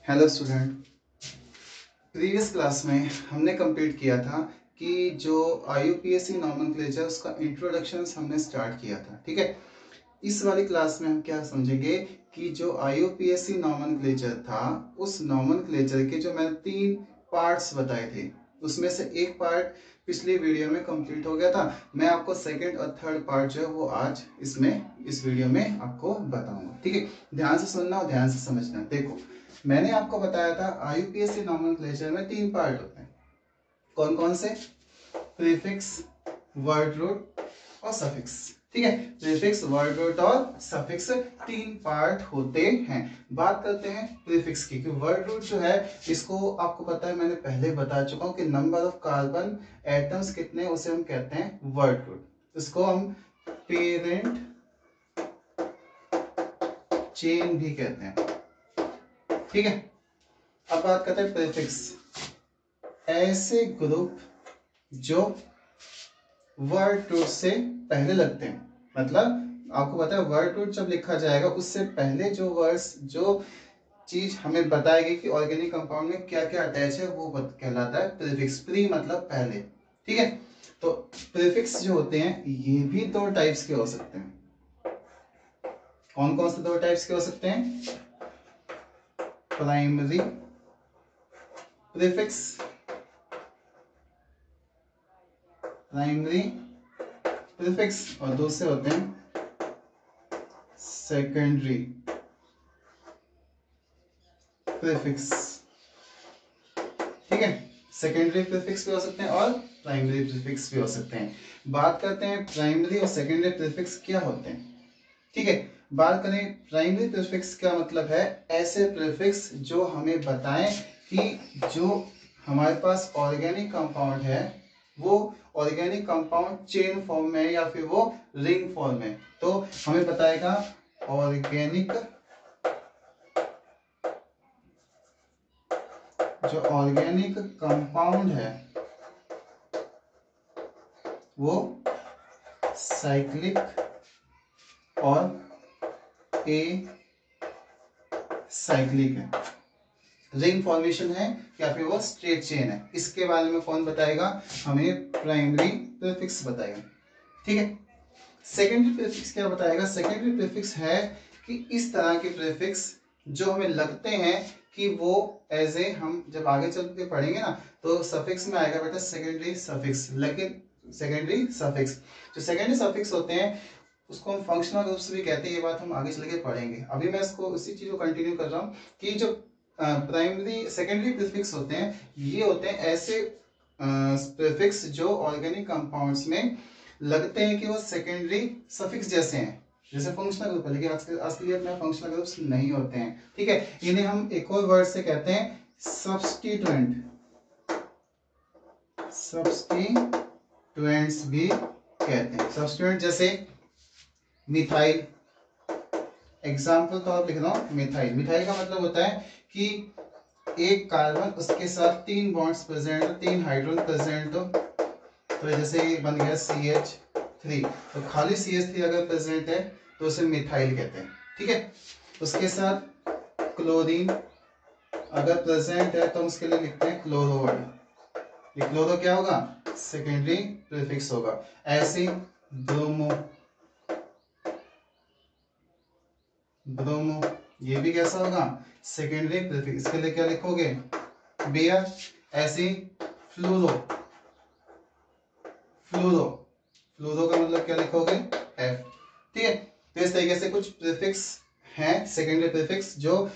Hello student, previous class में हमने complete किया था कि जो IUPAC नॉमेनक्लेचर उसका इंट्रोडक्शन हमने स्टार्ट किया था। ठीक है, इस वाली क्लास में हम क्या समझेंगे कि जो IUPAC नॉमेनक्लेचर था, उस नॉमेनक्लेचर के जो मैंने 3 पार्ट्स बताए थे, उसमें से एक पार्ट पिछली वीडियो में कंप्लीट हो गया था। मैं आपको सेकंड और थर्ड पार्ट जो है वो आज इस वीडियो में आपको बताऊंगा। ठीक है, ध्यान से सुनना और ध्यान से समझना। देखो, मैंने आपको बताया था IUPAC नॉमेनक्लेचर में 3 पार्ट होते हैं। कौन कौन से? प्रीफिक्स, वर्ड रूट और सफिक्स। ठीक है, प्रीफिक्स, वर्ड रूट और सफिक्स 3 पार्ट होते हैं। बात करते हैं प्रीफिक्स की कि वर्ड रूट जो है, इसको आपको पता है, मैंने पहले बता चुका हूं कि नंबर ऑफ कार्बन एटम्स कितने, उसे हम कहते हैं वर्ड रूट। इसको हम पेरेंट चेन भी कहते हैं। ठीक है, अब बात करते हैं प्रीफिक्स। ऐसे ग्रुप जो वर्ड रूट से पहले लगते हैं, मतलब आपको पता है वर्ड रूट जब लिखा जाएगा उससे पहले जो वर्ड्स, जो चीज हमें बताएगी कि ऑर्गेनिक कंपाउंड में क्या क्या अटैच है, वो कहलाता है प्रीफिक्स। प्री मतलब पहले। ठीक है, तो प्रीफिक्स जो होते हैं ये भी 2 टाइप्स के हो सकते हैं। कौन कौन से 2 टाइप्स के हो सकते हैं? प्राइमरी प्रीफिक्स, प्राइमरी प्रीफिक्स, और दूसरे होते हैं सेकेंडरी प्रीफिक्स। ठीक है, सेकेंडरी प्रीफिक्स भी हो सकते हैं और प्राइमरी प्रीफिक्स भी हो सकते हैं। बात करते हैं प्राइमरी और सेकेंडरी प्रीफिक्स क्या होते हैं। ठीक है, बात करें प्राइमरी प्रीफिक्स का मतलब है ऐसे प्रीफिक्स जो हमें बताएं कि जो हमारे पास ऑर्गेनिक कंपाउंड है वो ऑर्गेनिक कंपाउंड चेन फॉर्म में है या फिर वो रिंग फॉर्म में। तो हमें बताएगा ऑर्गेनिक, जो ऑर्गेनिक कंपाउंड है वो साइक्लिक और ए साइक्लिक है, रिंग फॉर्मेशन है या फिर वो स्ट्रेट चेन है। इसके बारे में कौन बताएगा? हमें प्राइमरी प्रीफिक्स बताएगा। ठीक है, सेकेंडरी प्रीफिक्स क्या बताएगा? सेकेंडरी प्रीफिक्स है कि इस तरह के प्रीफिक्स जो हमें लगते हैं कि वो एज ए, हम जब आगे चल के पढ़ेंगे ना तो सफिक्स में आएगा बेटा सेकेंडरी सफिक्स, लेकिन सेकेंडरी सफिक्स, जो सेकेंडरी सफिक्स होते हैं उसको हम फंक्शनल रूप से भी कहते हैं। ये बात हम आगे चल के पढ़ेंगे। अभी मैं इसको उसी चीज को कंटिन्यू कर रहा हूँ कि जो प्राइमरी सेकेंडरी प्रीफिक्स होते हैं ये होते हैं ऐसे प्रीफिक्स जो ऑर्गेनिक कंपाउंड्स में लगते हैं कि वो सेकेंडरी सफिक्स जैसे हैं, जैसे फंक्शनल ग्रुप है, लेकिन असलियत में फंक्शनल ग्रुप्स नहीं होते हैं। ठीक है, इन्हें हम एक और वर्ड से कहते हैं सब्स्टिट्यूएंट, सब्स्टिट्यूएंट्स भी कहते हैं। सब्स्टिट्यूएंट जैसे मिथाइल, एग्जाम्पल तो आप लिख रहा हूं मिथाइल। मिथाइल का मतलब होता है कि एक कार्बन उसके साथ 3 बॉन्ड्स प्रेजेंट हो, 3 हाइड्रोजन प्रेजेंट हो, तो जैसे बन गया CH3। तो खाली CH3 अगर प्रेजेंट है तो उसे मिथाइल कहते हैं। ठीक है, उसके साथ क्लोरीन अगर प्रेजेंट है तो उसके लिए लिखते हैं क्लोरो वर्ड। ये क्लोरो क्या होगा? सेकेंडरी प्रीफिक्स होगा। ऐसे ब्रोमो, ब्रोमो ये भी कैसा होगा? Secondary prefix. इसके लिए क्या लिखोगे? बियर। ऐसे फ्लूरो, फ्लूरो, फ्लूरो का मतलब क्या लिखोगे? F। ठीक है, तो इस तरीके से कुछ प्रीफिक्स हैं सेकेंडरी प्रीफिक्स जो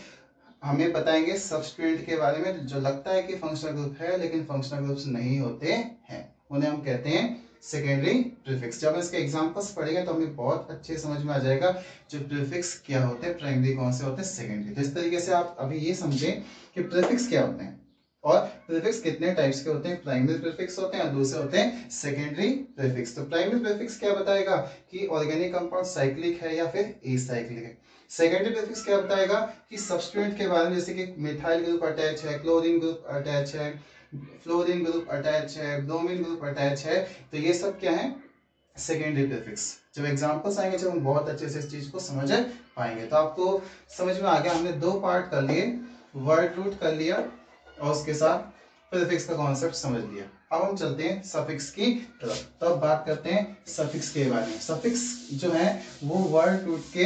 हमें बताएंगे सब्स्टिट्यूएंट के बारे में, जो लगता है कि फंक्शनल ग्रुप है लेकिन फंक्शनल ग्रुप्स नहीं होते हैं, उन्हें हम कहते हैं सेकेंडरी प्रीफिक्स। जब इसके एग्जांपल्स पढ़ेंगे तो हमें बहुत अच्छे समझ में आ जाएगा जो प्रीफिक्स क्या होते हैं, प्राइमरी कौन से होते हैं, सेकेंडरी। तो इस तरीके से आप अभी ये समझें कि प्रीफिक्स क्या होते हैं और प्रीफिक्स कितने टाइप्स के होते हैं। प्राइमरी प्रीफिक्स होते हैं और दूसरे होते हैं सेकेंडरी प्रीफिक्स। तो प्राइमरी प्रीफिक्स क्या बताएगा कि ऑर्गेनिक कंपाउंड साइक्लिक है या फिर एसाइक्लिक है। सेकेंडरी प्रीफिक्स क्या बताएगा कि सब्स्टिट्यूएंट के बारे में, जैसे कि मिथाइल ग्रुप अटैच है, क्लोरीन ग्रुप अटैच है, फ्लोरीन ग्रुप अटैच है, ब्रोमीन ग्रुप अटैच है, तो ये सब क्या है? Secondary prefix. जब एग्जांपल्स आएंगे जब हम बहुत अच्छे से इस चीज को समझ पाएंगे। तो आपको समझ में आ गया, हमने 2 पार्ट कर लिए वर्ड रूट कर लिया और उसके साथ प्रीफिक्स का कॉन्सेप्ट समझ लिया। अब हम चलते हैं सफिक्स की तरफ। तो अब बात करते हैं सफिक्स के बारे में। सफिक्स जो है वो वर्ड रूट के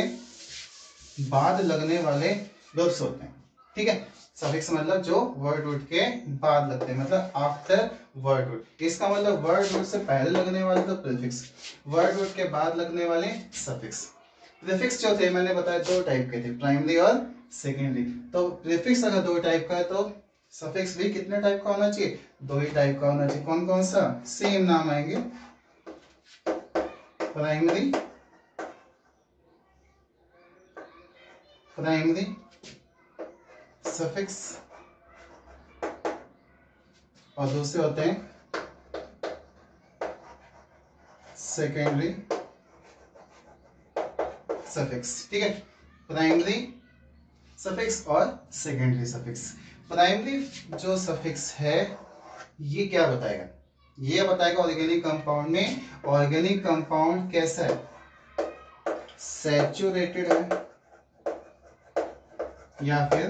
बाद लगने वाले वर्ब्स होते हैं, ठीक है। सफिक्स मतलब जो वर्ड रूट के बाद लगते हैं, मतलब आफ्टर वर्ड रूट। इसका मतलब वर्ड रूट से पहले लगने वाले तो प्रीफिक्स, वर्ड रूट के बाद लगने वाले सफिक्स। प्रीफिक्स जो थे मैंने बताया दो टाइप के थे, प्राइमरी और सेकेंडरी। तो प्रीफिक्स अगर दो टाइप का है तो सफिक्स भी कितने टाइप का होना चाहिए? दो ही टाइप का होना चाहिए। कौन कौन सा? सेम नाम आएंगे, प्राइमरी सफिक्स और दूसरे होते हैं सेकेंडरी सफिक्स, ठीक है। प्राइमरी सफिक्स और सेकेंडरी सफिक्स। प्राइमरी जो सफिक्स है ये क्या बताएगा? ये बताएगा ऑर्गेनिक कंपाउंड में ऑर्गेनिक कंपाउंड कैसा है, सैचुरेटेड है या फिर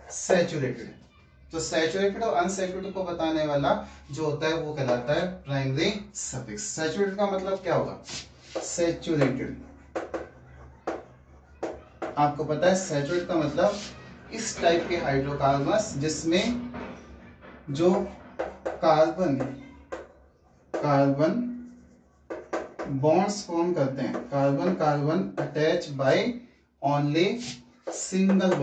अनसैचुरेटेड। तो सैचुरेटेड और अनसैचुरेटेड को बताने वाला जो होता है वो कहलाता है प्राइमरी सफिक्स। सैचुरेटेड का मतलब क्या होगा? सैचुरेटेड, आपको पता है सैचुरेटेड का मतलब इस टाइप के हाइड्रोकार्बन्स जिसमें जो कार्बन बॉन्ड्स फॉर्म करते हैं, carbon carbon attach by only single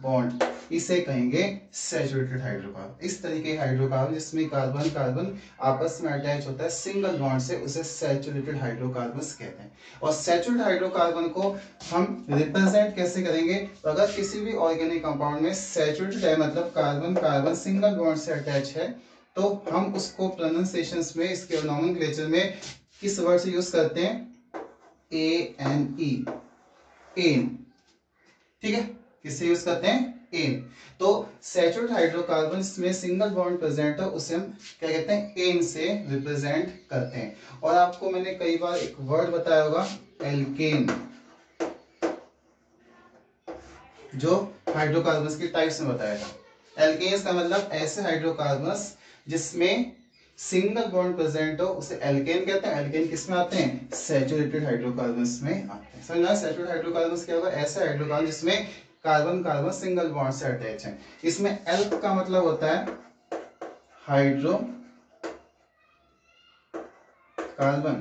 bond, इसे कहेंगे सैचुरेटेड हाइड्रोकार्बन। इस तरीके के हाइड्रोकार्बन जिसमें कार्बन कार्बन आपस में अटैच होता है सिंगल बॉन्ड से, उसे सैचुरेटेड हाइड्रोकार्बन्स कहते हैं। और सैचुरेटेड हाइड्रोकार्बन को हम रिप्रेजेंट कैसे करेंगे? तो अगर किसी भी ऑर्गेनिक कंपाउंड में सैचुरेटेड है मतलब कार्बन कार्बन सिंगल बॉन्ड से अटैच है, तो हम उसको प्रोनाउंसिएशंस में इसके नॉमेनक्लेचर में किस वर्ड से यूज करते हैं? ANE, एन, ठीक है। किससे यूज करते हैं? एन। तो सैचुरेटेड हाइड्रोकार्बन में सिंगल बॉन्ड प्रेजेंट है उसे हम क्या कहते हैं? एन से रिप्रेजेंट करते हैं। और आपको मैंने कई बार एक वर्ड बताया होगा एल्केन, जो हाइड्रोकार्बन्स के टाइप्स में बताया था। एल्केन्स का मतलब ऐसे हाइड्रोकार्बन्स जिसमें सिंगल बॉन्ड प्रेजेंट हो उसे एल्केन कहते हैं। एल्केन किस में आते हैं? सैचुरेटेड हाइड्रोकार्बन्स में आते हैं। समझना? सैचुरेटेड हाइड्रोकार्बन्स क्या होगा? ऐसे हाइड्रोकार्बन जिसमें कार्बन कार्बन सिंगल बॉन्ड से अटैच है। इसमें एल्क का मतलब होता है हाइड्रो कार्बन,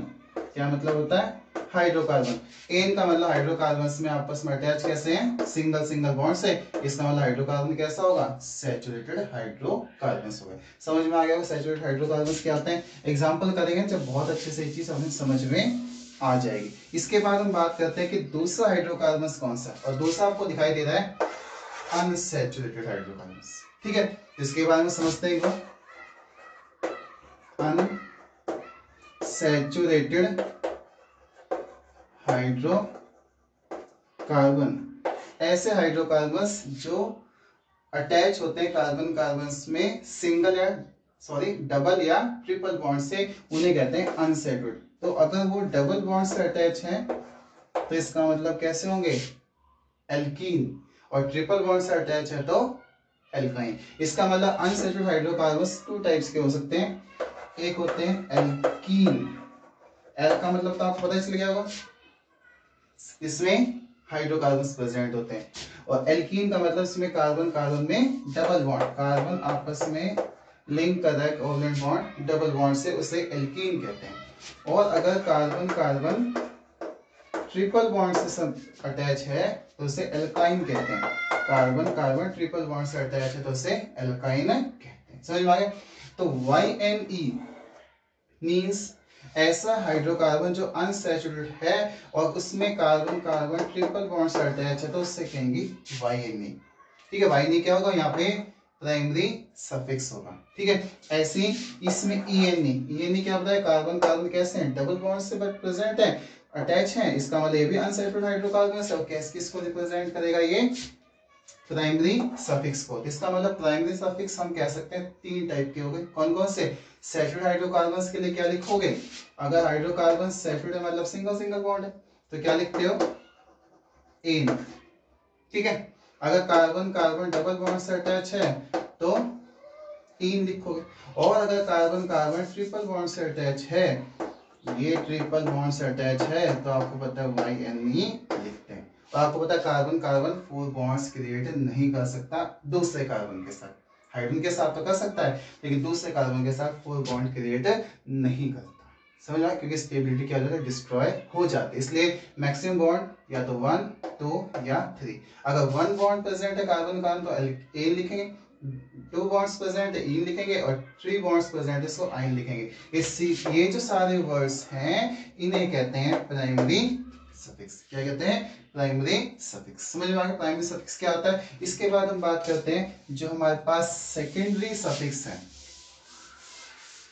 क्या मतलब होता है? हाइड्रोकार्बन। एन का मतलब हाइड्रोकार्बन्स में आपस में अटैच कैसे हैं? सिंगल बॉन्ड से। इसका मतलब हाइड्रोकार्बन कैसा होगा? सैचुरेटेड हाइड्रोकार्बन्स होगा। समझ में आ गया? सैचुरेटेड हाइड्रोकार्बन्स क्या होते हैं? एग्जांपल करेंगे जब बहुत अच्छे से ये चीज हमें समझ में आ जाएगी। इसके बाद हम बात करते हैं कि दूसरा हाइड्रोकार्बन्स कौन सा, और दूसरा आपको दिखाई दे रहा है अनसैचुरेटेड हाइड्रोकार्बन्स, ठीक है। इसके बारे में समझते हैं। अनसैचुरेटेड हाइड्रोकार्बन, ऐसे हाइड्रोकार्बन्स जो अटैच होते हैं कार्बन कार्बन्स में डबल या ट्रिपल बॉन्ड से, उन्हें कहते हैं अनसैचुरेटेड। तो अगर वो डबल बॉन्ड से अटैच है तो इसका मतलब कैसे होंगे? एल्कीन। और ट्रिपल बॉन्ड से अटैच है तो एल्काइन। इसका मतलब अनसैचुरेटेड हाइड्रोकार्बन्स टू टाइप्स के हो सकते हैं। एक होते हैं एल्कीन, एल का मतलब तो आपको पता ही चल गया होगा, इसमें हाइड्रोकार्बन्स प्रेजेंट होते हैं। और एल्कीन का मतलब इसमें कार्बन कार्बन में डबल बॉन्ड, कार्बन आपस में लिंक कर रहा है कोवलेंट बॉन्ड डबल बॉन्ड से, उसे एल्कीन कहते हैं। और अगर कार्बन कार्बन ट्रिपल बॉन्ड से अटैच है तो उसे एल्काइन कहते हैं। कार्बन कार्बन ट्रिपल बॉन्ड से अटैच है तो उसे एल्काइन कहते हैं। समझ में आ गया? तो YNE मींस ऐसा हाइड्रोकार्बन जो अनसैचुरेटेड है और उसमें कार्बन कार्बन ट्रिपल बॉन्ड से अटैच है तो उससे कहेंगे YNE, ठीक है। YNE क्या होगा? यहाँ पे प्राइमरी सफिक्स होगा, ठीक है। ऐसे ही इसमें ENE क्या बताया? कार्बन कार्बन कैसे हैं? डबल बॉन्ड से प्रेजेंट है, अटैच है, इसका मतलब ये भी अनसैचुरेटेड हाइड्रोकार्बन है। किसको रिप्रेजेंट करेगा? ये प्राइमरी सफिक्स को। इसका मतलब प्राइमरी सफिक्स हम कह सकते हैं 3 टाइप के हो गए। कौन कौन से? सैचुरेटेड हाइड्रोकार्बन्स के लिए क्या लिखोगे? अगर हाइड्रोकार्बन सैचुरेटेड मतलब सिंगल सिंगल बॉन्ड है तो क्या लिखते हो? एन। ठीक है। अगर कार्बन कार्बन डबल बॉन्ड से अटैच है तो तीन लिखोगे। और अगर कार्बन कार्बन ट्रिपल बॉन्ड से अटैच है, ये ट्रिपल बॉन्ड से अटैच है तो आपको पता है वाई एन ही लिखते हैं। तो आपको पता है कार्बन कार्बन 4 बॉन्ड्स क्रिएट नहीं कर सकता दूसरे कार्बन के साथ। हाइड्रोजन के साथ तो कर सकता है लेकिन दूसरे कार्बन के साथ 4 बॉन्ड क्रिएट नहीं करता। समझ रहा? क्योंकि स्टेबिलिटी क्या हो जाती है? डिस्ट्रॉय हो जाती है। इसलिए मैक्सिमम बॉन्ड या तो 1, 2 या 3। अगर 1 बॉन्ड प्रेजेंट है कार्बन कार्बन तो एन लिखेंगे, 2 बॉन्ड्स प्रेजेंट है इन लिखेंगे और 3 बॉन्ड्स प्रेजेंट है इसको आइन लिखेंगे। ये जो सारे वर्ड्स हैं इन्हें कहते हैं प्राइमरी सफिक्स। क्या कहते हैं? Primary suffix. समझ में आ गया प्राइमरी सफिक्स क्या होता है? इसके बाद हम बात करते हैं जो हमारे पास सेकेंडरी सफिक्स है।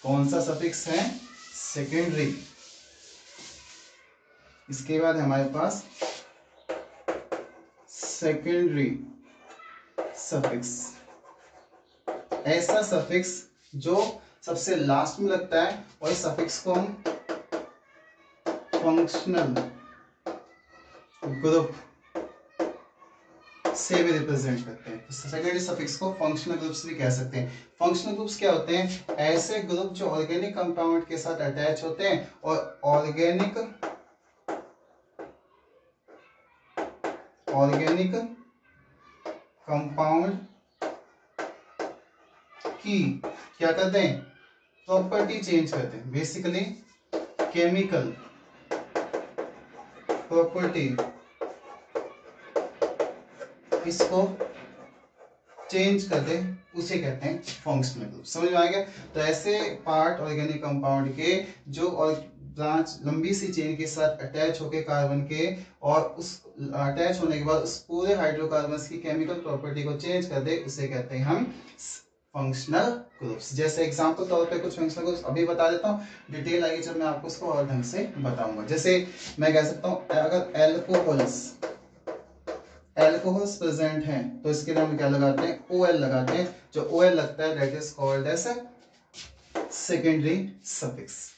कौन सा सफिक्स है? सेकेंडरी। इसके बाद हमारे पास सेकेंडरी सफिक्स, ऐसा सफिक्स जो सबसे लास्ट में लगता है और इस सफिक्स को हम फंक्शनल ग्रुप से भी रिप्रेजेंट करते हैं। तो सेकेंडरी सफिक्स को फंक्शनल ग्रुप्स भी कह सकते हैं। फंक्शनल ग्रुप्स क्या होते हैं? ऐसे ग्रुप जो ऑर्गेनिक कंपाउंड के साथ अटैच होते हैं और ऑर्गेनिक कंपाउंड की क्या करते हैं? प्रॉपर्टी चेंज करते हैं। बेसिकली केमिकल प्रॉपर्टी इसको चेंज कर दे उसे कहते हैं फंक्शनल ग्रुप। समझ में आ गया? तो ऐसे पार्ट ऑर्गेनिक कंपाउंड के जो और ब्रांच लंबी सी चेन के साथ अटैच होके कार्बन के और उस अटैच होने के बाद उस पूरे हाइड्रोकार्बन्स की केमिकल प्रॉपर्टी को चेंज कर दे उसे कहते हैं हम फंक्शनल ग्रुप्स। जैसे एग्जांपल तौर पे कुछ फंक्शनल ग्रुप्स अभी बता देता हूँ, डिटेल आएगी जब मैं आपको उसको और ढंग से बताऊंगा। जैसे मैं कह सकता हूँ अगर एल्कोहल्स प्रेजेंट हैं तो इसके लिए हम क्या लगाते हैं? OL लगाते हैं। जो OL लगता है that is called as secondary suffix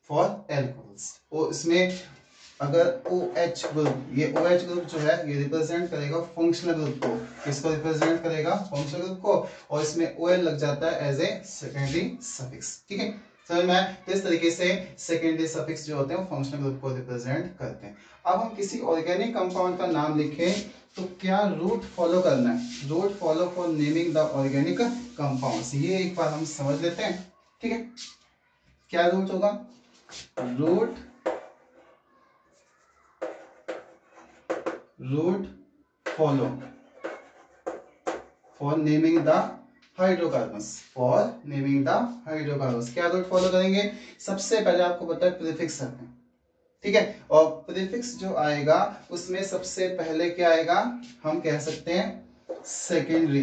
for alcohols. और इसमें अगर OH ग्रुप, ये OH ग्रुप जो है ये रिप्रेजेंट करेगा फंक्शनल ग्रुप को। किसको रिप्रेजेंट करेगा? फंक्शनल ग्रुप को। और इसमें OL लग जाता है एज ए सेकेंडरी सफिक्स। ठीक है, समझ में आया? तो इस तरीके से सेकेंडरी सफिक्स जो होते हैं वो फंक्शनल ग्रुप को रिप्रेजेंट करते हैं। अब हम किसी ऑर्गेनिक कंपाउंड का नाम लिखें तो क्या रूट फॉलो करना है? Route follow for naming the organic compounds, ये एक बार हम समझ लेते हैं। ठीक है, क्या रूट होगा? Route follow for naming the hydrocarbons. क्या रूट फॉलो करेंगे? सबसे पहले आपको पता है प्रीफिक्स रखना। ठीक है, और प्रीफिक्स जो आएगा उसमें सबसे पहले क्या आएगा? हम कह सकते हैं सेकेंडरी।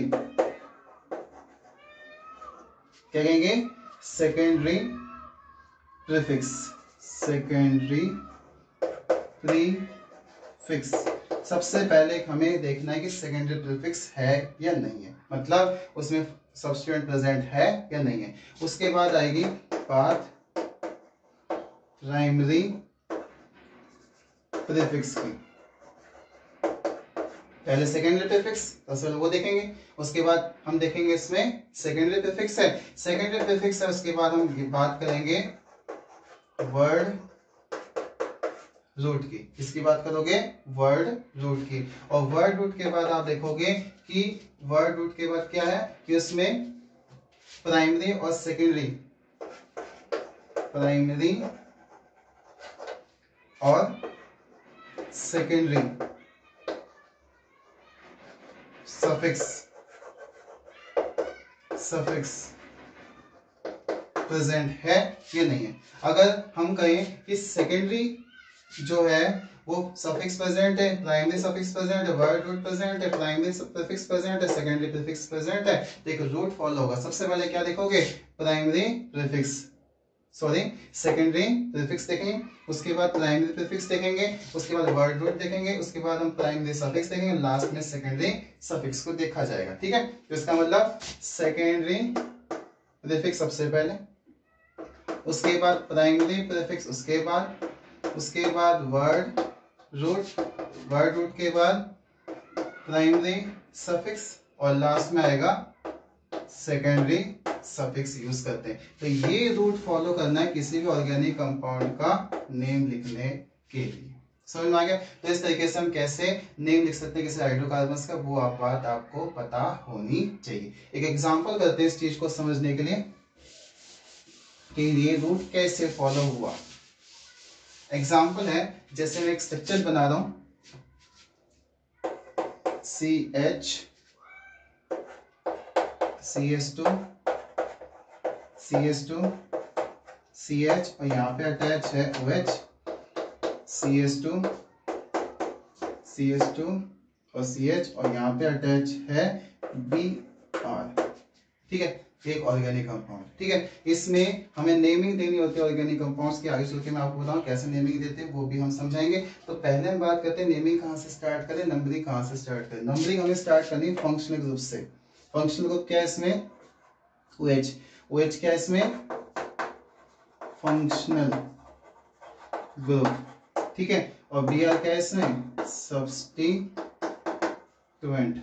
क्या कहेंगे? Secondary prefix. सबसे पहले हमें देखना है कि सेकेंडरी प्रीफिक्स है या नहीं है, मतलब उसमें सब्स्टिट्यूएंट प्रेजेंट है या नहीं है। उसके बाद आएगी बात प्राइमरी प्रीफिक्स की। पहले सेकेंडरी प्रीफिक्स तो वो देखेंगे, उसके बाद हम देखेंगे इसमें सेकेंडरी प्रीफिक्स है, उसके बाद हम बात करेंगे वर्ड रूट की। किसकी बात करोगे? वर्ड रूट की। और वर्ड रूट के बाद आप देखोगे कि वर्ड रूट के बाद क्या है कि उसमें प्राइमरी और सेकेंडरी, सफिक्स प्रेजेंट है या नहीं है। अगर हम कहें कि सेकेंडरी जो है वो सफिक्स प्रेजेंट है, प्राइमरी सफिक्स प्रेजेंट है, वर्ड रूट प्रेजेंट है, प्राइमरी प्रीफिक्स प्रेजेंट है, सेकेंडरी प्रीफिक्स प्रेजेंट है, तो एक रूट फॉलो होगा। सबसे पहले क्या देखोगे? Primary prefix. Sorry secondary prefix देखेंगे, उसके बाद प्राइमरी प्रीफिक्स देखेंगे, उसके बाद वर्ड रूट देखेंगे, उसके बाद हम प्राइमरी सफिक्स देखेंगे, लास्ट में सेकेंडरी सफिक्स को देखा जाएगा। ठीक है, तो इसका मतलब सेकेंडरी प्रीफिक्स सबसे पहले, उसके बाद प्राइमरी प्रीफिक्स, उसके बाद वर्ड रूट के बाद प्राइमरी सफिक्स और लास्ट में आएगा सेकेंडरी सफिक्स यूज करते हैं। तो ये रूट फॉलो करना है किसी भी ऑर्गेनिक कंपाउंड का नेम लिखने के लिए। समझ में आ गया? तो इस तरीके से हम कैसे नेम लिख सकते हैं किसी हाइड्रोकार्बन्स का, वो बात आपको पता होनी चाहिए। एक एग्जांपल करते हैं इस चीज को समझने के लिए कि ये रूट कैसे फॉलो हुआ। एग्जांपल है, जैसे मैं एक स्ट्रक्चर बना रहा हूं CH CH2 CH और यहाँ पे अटैच है OH, CH2 और CH और यहाँ पे अटैच है Br। ठीक है, एक ऑर्गेनिक कंपाउंड। ठीक है, इसमें हमें नेमिंग देनी होती है ऑर्गेनिक कंपाउंड्स की। आगे चल के मैं आपको बताऊं कैसे नेमिंग देते हैं, वो भी हम समझाएंगे। तो पहले हम बात करते हैं नेमिंग कहाँ से स्टार्ट करें, नंबरिंग कहाँ से स्टार्ट करें। नंबरिंग हमें स्टार्ट करनी है फंक्शनल ग्रुप से। फंक्शनल ग्रुप क्या है इसमें? OH क्या है इसमें? Functional group. ठीक है, और Br क्या है इसमें? सब्स्टिट्यूएंट।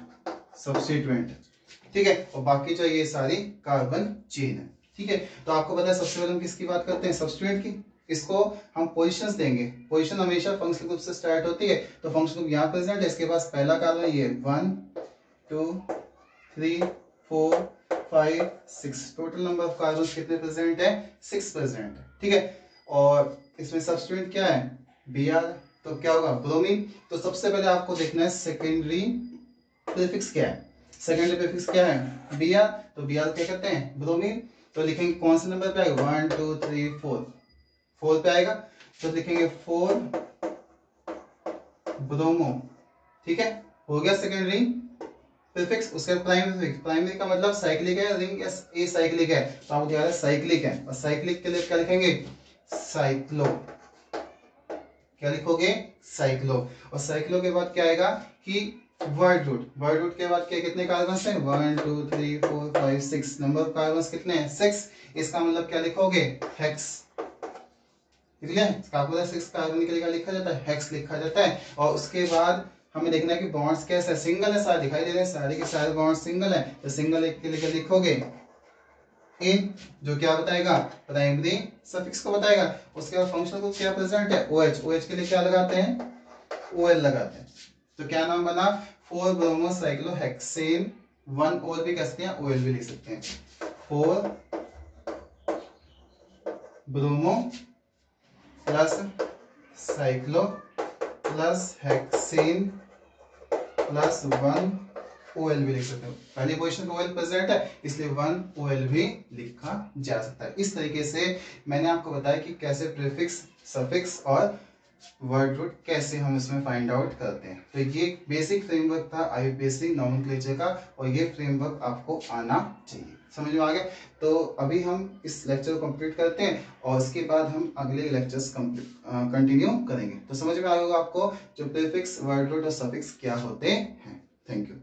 ठीक है, और बाकी जो ये सारी कार्बन चेन है। ठीक है, तो आपको पता है सबसे पहले हम किसकी बात करते हैं? सब्स्टिट्यूएंट की। इसको हम पोजीशंस देंगे, पोजीशन हमेशा फंक्शनल ग्रुप से स्टार्ट होती है। तो फंक्शनल ग्रुप यहाँ प्रेजेंट है, इसके पास पहला कार्बन ये 1 2 3 4 5 6, टोटल नंबर ऑफ कार्बन कितने प्रेजेंट है? 6 प्रेजेंट है। ठीक है, और इसमें सब्स्टिट्यूएंट क्या है? Br। तो क्या होगा? ब्रोमीन। तो सबसे पहले आपको देखना है सेकेंडरी प्रीफिक्स क्या है। सेकेंडरी प्रीफिक्स क्या है? Br। तो Br क्या कहते हैं? ब्रोमीन। तो लिखेंगे कौन से नंबर पे आएगा? 1 2 3 4 पे आएगा। तो लिखेंगे 4 ब्रोमो। ठीक है, हो गया सेकेंडरी प्रीफिक्स। उसके प्राइमरी का मतलब साइक्लिक है, रिंग ए साइक्लिक है, तो आपको क्या है? साइक्लिक है। और साइक्लिक के लिए क्या लिखेंगे? साइक्लो। क्या लिखोगे? साइक्लो। और साइक्लो के बाद क्या आएगा कि वर्ड रूट के बाद क्या कितने कार्बन हैं? 1 2 3 4 5 6, नंबर ऑफ कार्बन कितने हैं? 6। इसका मतलब क्या लिखोगे? हेक्स। ठीक है, आपको 6 कार्बन के लिए क्या लिखा जाता है? हेक्स लिखा जाता है। और उसके बाद हमें देखना है कि बॉन्ड्स कैसे सिंगल है, सारे दिखाई दे रहे हैं, सारे के सारे बॉन्ड्स सिंगल है। तो सिंगल एक के लिए क्या लिखोगे? इन, जो क्या बताएगा? प्राइमरी सफिक्स को बताएगा। उसके बाद फंक्शनल ग्रुप क्या प्रेजेंट है? OH के लिए क्या लगाते हैं? OL लगाते हैं। तो क्या नाम बना? 4 ब्रोमो साइक्लोहेक्सेन। 1 और भी कह सकते हैं, OL भी लिख सकते हैं। 4 bromo plus cyclo plus hexane plus 1 OL भी लिख सकते हो। पहली पोजीशन पे OL प्रेजेंट है, इसलिए 1 OL भी लिखा जा सकता है। इस तरीके से मैंने आपको बताया कि कैसे प्रीफिक्स, सफिक्स और वर्ड रूट कैसे हम इसमें फाइंड आउट करते हैं। तो ये बेसिक फ्रेमवर्क था IUPAC नॉमेनक्लेचर का, और ये फ्रेमवर्क आपको आना चाहिए। समझ में आ गया? तो अभी हम इस लेक्चर को कंप्लीट करते हैं और उसके बाद हम अगले लेक्चर्स कंटिन्यू करेंगे। तो समझ में आ गया आपको जो प्रीफिक्स, वर्ड रूट और सफिक्स क्या होते हैं। Thank you.